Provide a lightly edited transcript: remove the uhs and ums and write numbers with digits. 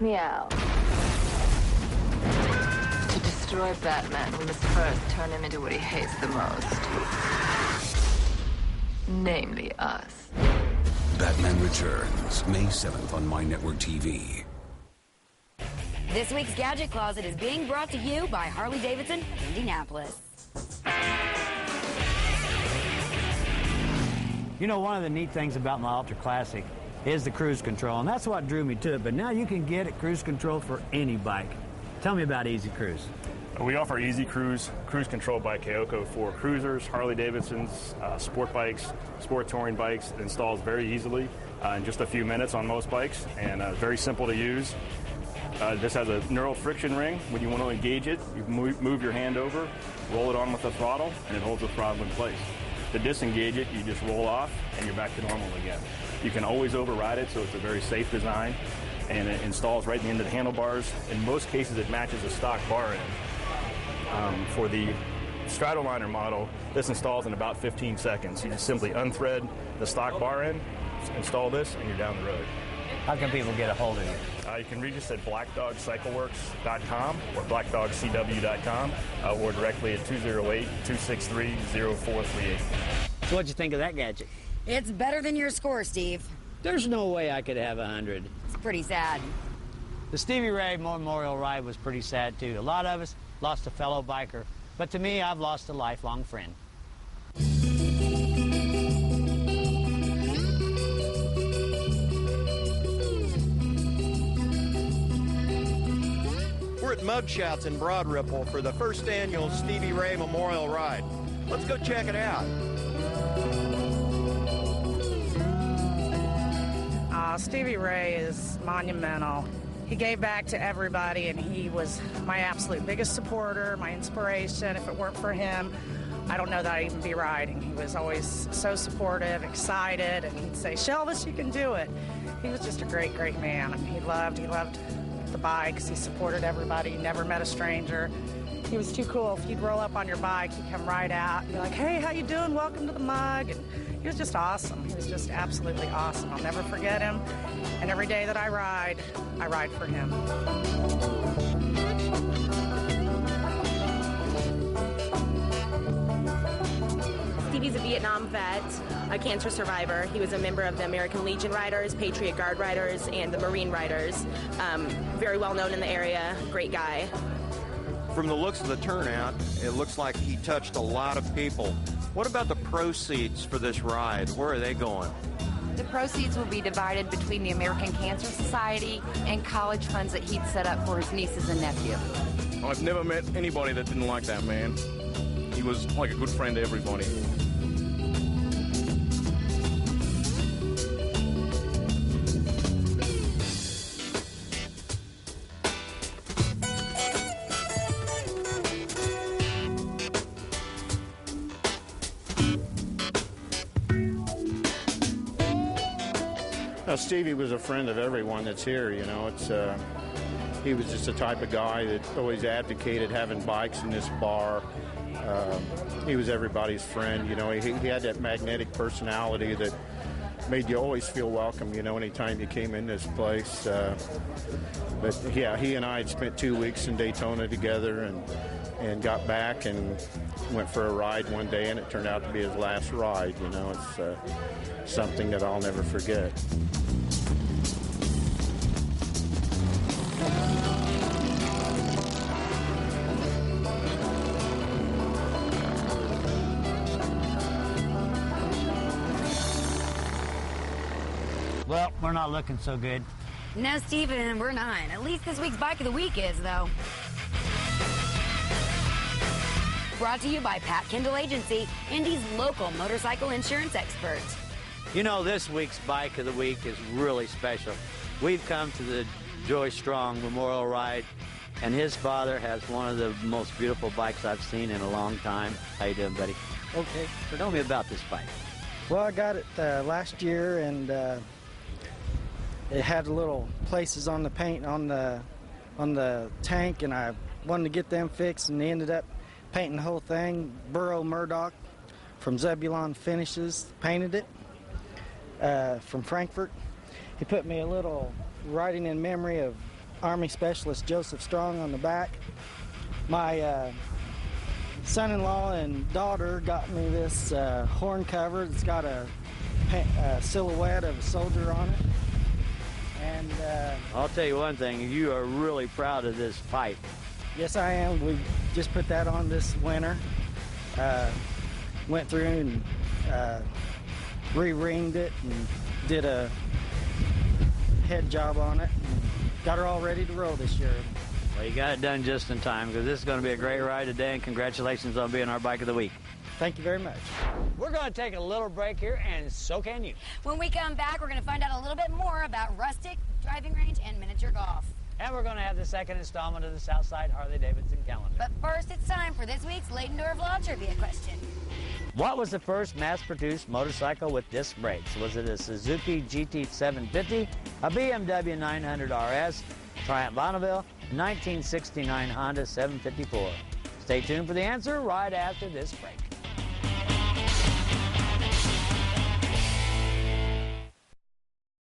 Meow. To destroy Batman, we must first turn him into what he hates the most. Namely us. Batman Returns, May 7th on MyNetwork-TV. This week's Gadget Closet is being brought to you by Harley-Davidson, Indianapolis. You know, one of the neat things about my Ultra Classic is the cruise control, and that's what drew me to it. But now you can get it cruise control for any bike. Tell me about Easy Cruise. We offer Easy Cruise control by Kyoko for cruisers, Harley-Davidsons, sport bikes, sport touring bikes. It installs very easily in just a few minutes on most bikes, and very simple to use. This has a neural friction ring. When you want to engage it, you move your hand over, roll it on with the throttle, and it holds the throttle in place. To disengage it, you just roll off, and you're back to normal again. You can always override it, so it's a very safe design, and it installs right in the end of the handlebars. In most cases, it matches a stock bar end. For the Stratoliner model, this installs in about 15 seconds. You just simply unthread the stock bar end, install this, and you're down the road. How can people get a hold of you? You can reach us at blackdogcycleworks.com or blackdogcw.com or directly at 208-263-0438. So what'd you think of that gadget? It's better than your score, Steve. There's no way I could have 100. It's pretty sad. The Stevie Ray Memorial Ride was pretty sad, too. A lot of us lost a fellow biker, but to me, I've lost a lifelong friend. We're at Mugshouts in Broad Ripple for the first annual Stevie Ray Memorial Ride. Let's go check it out. Stevie Ray is monumental. He gave back to everybody, and he was my absolute biggest supporter, my inspiration. If it weren't for him, I don't know that I'd even be riding. He was always so supportive, excited, and he'd say, "Shelvis, you can do it." He was just a great, great man. I mean, he loved the bikes. He supported everybody. He never met a stranger. He was too cool. If you'd roll up on your bike, he'd come right out and be like, "Hey, how you doing? Welcome to the Mug." And he was just awesome. He was just absolutely awesome. I'll never forget him. And every day that I ride for him. Stevie's a Vietnam vet, a cancer survivor. He was a member of the American Legion Riders, Patriot Guard Riders, and the Marine Riders. Very well known in the area, great guy. From the looks of the turnout, it looks like he touched a lot of people. What about the proceeds for this ride? Where are they going? The proceeds will be divided between the American Cancer Society and college funds that he'd set up for his nieces and nephew. I've never met anybody that didn't like that man. He was like a good friend to everybody. Stevie was a friend of everyone that's here, you know. He was just the type of guy that always advocated having bikes in this bar. He was everybody's friend, you know. He had that magnetic personality that made you always feel welcome, you know, anytime you came in this place. But yeah, he and I had spent 2 weeks in Daytona together and got back and went for a ride one day, and it turned out to be his last ride, you know. It's something that I'll never forget. Well, we're not looking so good. No, Steven, we're not. At least this week's Bike of the Week is, though. Brought to you by Pat Kendall Agency, Indy's local motorcycle insurance expert. You know, this week's Bike of the Week is really special. We've come to the Joy Strong Memorial Ride, and his father has one of the most beautiful bikes I've seen in a long time. How you doing, buddy? Okay. So tell me about this bike. Well, I got it last year, and it had little places on the paint on the tank, and I wanted to get them fixed, and they ended up painting the whole thing. Burrow Murdoch from Zebulon Finishes painted it from Frankfurt. He put me a little writing in memory of Army Specialist Joseph Strong on the back. My son-in-law and daughter got me this horn cover that's got a silhouette of a soldier on it. And I'll tell you one thing, you are really proud of this pipe. Yes, I am. We just put that on this winter. Went through and re-ringed it and did a head job on it. And got her all ready to roll this year. Well, you got it done just in time, because this is going to be a great ride today, and congratulations on being our Bike of the Week. Thank you very much. We're going to take a little break here, and so can you. When we come back, we're going to find out a little bit more about rustic, driving range, and miniature golf. And we're going to have the second installment of the Southside Harley-Davidson calendar. But first, it's time for this week's Leydendorf Law Trivia question. What was the first mass-produced motorcycle with disc brakes? Was it a Suzuki GT750, a BMW 900 RS, Triumph Bonneville, 1969 Honda 754? Stay tuned for the answer right after this break.